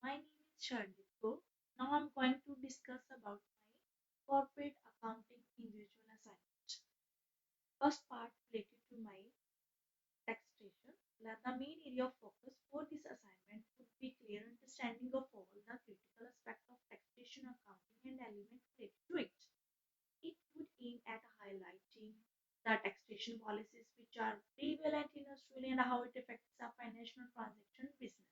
My name is Shardiko. Now I'm going to discuss about my corporate accounting individual assignment. First part related to my taxation. The main area of focus for this assignment would be clear understanding of all the critical aspects of taxation, accounting, and elements related to it. It would aim at highlighting the taxation policies which are prevalent in Australia and how it affects the financial transaction business.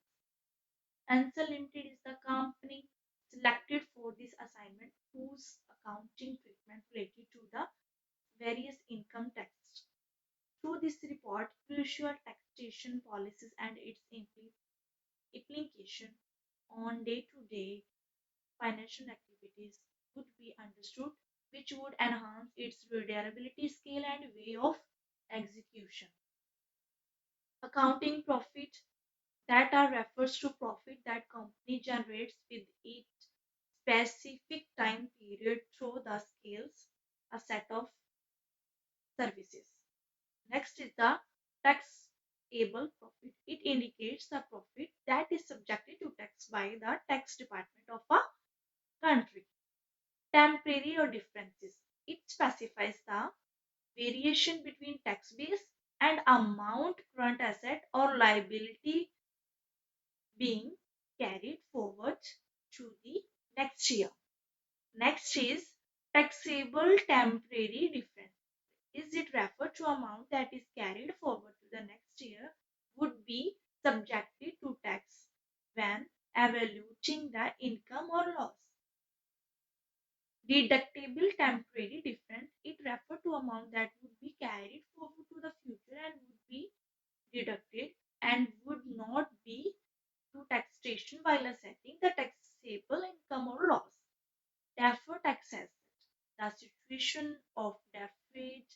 Ansel Limited is the company selected for this assignment whose accounting treatment related to the various income tax. Through this report, crucial taxation policies and its implication on day-to-day financial activities would be understood, which would enhance its reliability, scale, and way of execution. Accounting profit data refers to profit that company generates with each specific time period through the scales a set of services. Next is the taxable profit. It indicates the profit that is subjected to tax by the tax department of a country. Temporary or differences. It specifies the variation between tax base and amount current asset or liability being carried forward to the next year. Next is taxable temporary difference. Is it referred to amount that is carried forward to the next year would be subjected to tax when evaluating the income or loss. Deductible temporary difference. It refers to amount that would be carried forward to the future and would be deducted and would not be to taxation while assessing the taxable income or loss. Deferred tax asset. The situation of deferred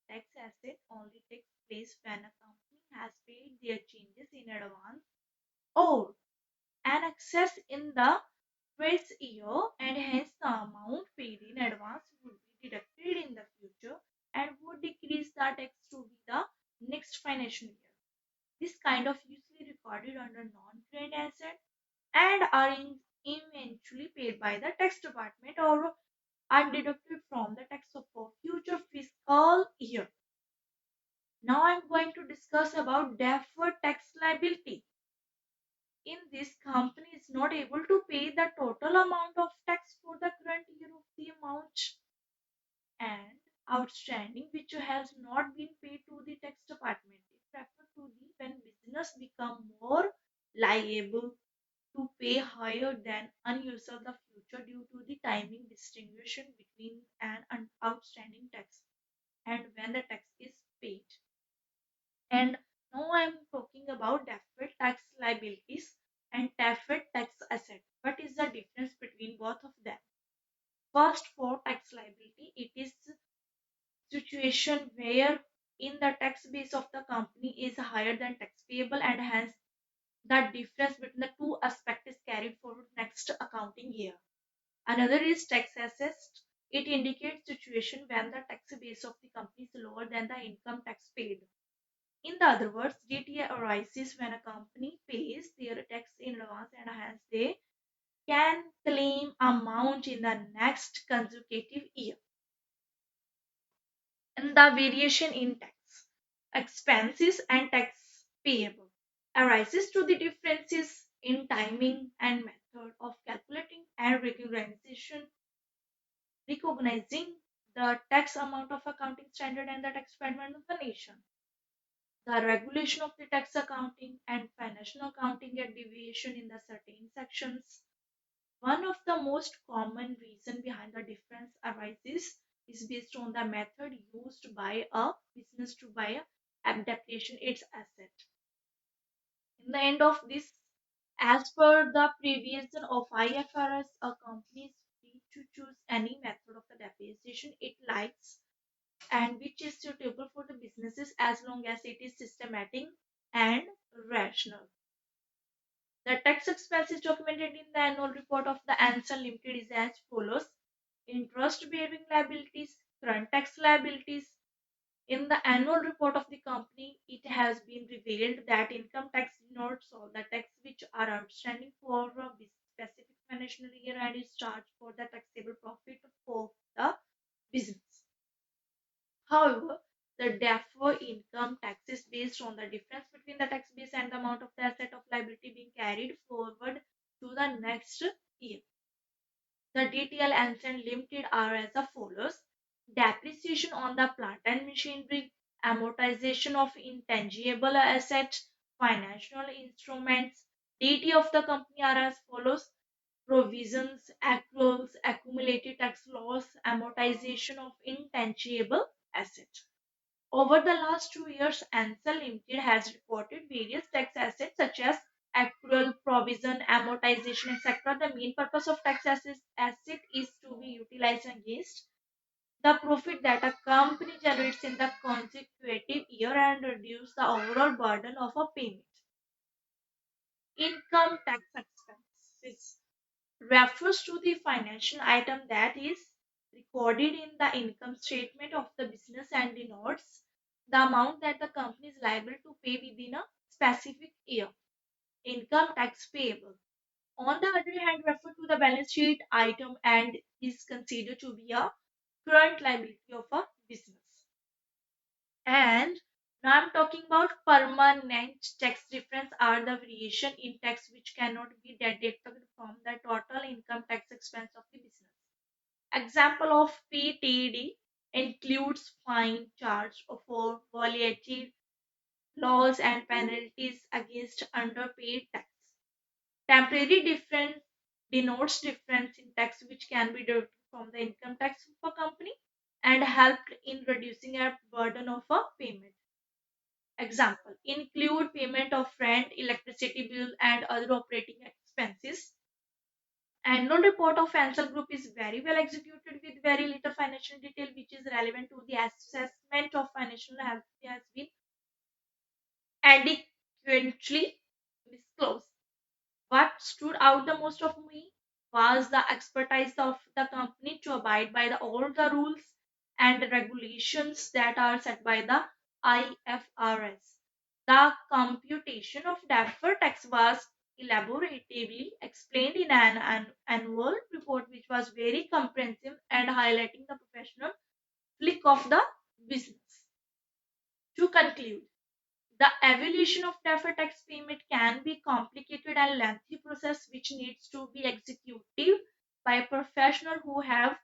tax asset only takes place when a company has paid their changes in advance or an excess in the previous year and hence the amount paid in advance would be deducted in the future and would decrease the tax to be the next financial year. This kind of usually recorded under non-current asset and are eventually paid by the tax department or are deducted from the tax of a future fiscal year. Now I'm going to discuss about deferred tax liability. In this, company is not able to pay the total amount of tax for the current year of the amount and outstanding which has not been paid to the tax department. It refers to the when business become more liable to pay higher than unusual the future due to the timing distinction between an outstanding tax and when the tax is paid. And now I'm talking about deferred tax liabilities and deferred tax asset. What is the difference between both of them? First, for tax liability, it is situation where in the tax base of the company is higher than tax payable and hence the difference between the two aspects is carried forward next accounting year. Another is tax assessed. It indicates situation when the tax base of the company is lower than the income tax paid. In the other words, DTA arises when a company pays their tax in advance and hence they can claim amount in the next consecutive year. And the variation in tax expenses and tax payable arises to the differences in timing and method of calculating and recognizing the tax amount of accounting standard and the tax payment of the nation. The regulation of the tax accounting and financial accounting get deviation in the certain sections. One of the most common reason behind the difference arises is based on the method used by a business to buy adaptation its asset. In the end of this, as per the provision of IFRS, a company is free to choose any method of the depreciation it likes and which is suitable for the businesses as long as it is systematic and rational. The tax expense is documented in the annual report of the Ansel Limited is as follows: interest bearing liabilities, current tax liabilities, In the annual report of the company, it has been revealed that income tax denotes all the tax which are outstanding for a specific financial year and is charged for the taxable profit for the business. However, the deferred income tax is based on the difference between the tax base and the amount of the asset of liability being carried forward to the next year. The DTL and Limited are as follows: depreciation on the plant and machinery, amortization of intangible assets, financial instruments. DT of the company are as follows: provisions, accruals, accumulated tax loss, amortization of intangible assets. Over the last 2 years, Ansell Limited has reported various tax assets such as accrual, provision, amortization, etc. The main purpose of asset is to be utilized against the profit that a company generates in the consecutive year and reduce the overall burden of a payment. Income tax expenses refers to the financial item that is recorded in the income statement of the business and denotes the amount that the company is liable to pay within a specific year. Income tax payable, on the other hand, refer to the balance sheet item and is considered to be a current liability of a business. And now I'm talking about permanent tax difference are the variation in tax which cannot be deducted from the total income tax expense of the business. Example of PTD includes fine charge for violated laws and penalties against underpaid tax. Temporary difference denotes difference in tax which can be deducted from the income tax of a company and helped in reducing a burden of a payment. Example include payment of rent, electricity bill, and other operating expenses. Annual report of Ansel Group is very well executed with very little financial detail which is relevant to the assessment of financial health has been adequately disclosed. What stood out the most of me was the expertise of the company to abide by all the rules and regulations that are set by the IFRS. The computation of deferred tax was elaboratively explained in an annual report, which was very comprehensive and highlighting the professional flick of the business. To conclude, the evaluation of deferred tax payment can be complicated and lengthy process which needs to be executed by a professional who have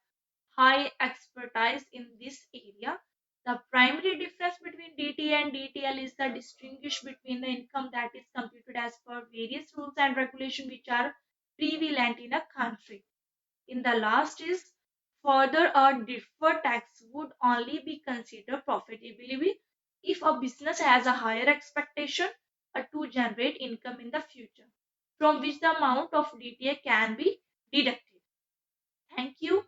high expertise in this area. The primary difference between DT and DTL is the distinguish between the income that is computed as per various rules and regulations which are prevalent in a country. In the last is further a deferred tax would only be considered profitability if a business has a higher expectation to generate income in the future, from which the amount of DTA can be deducted. Thank you.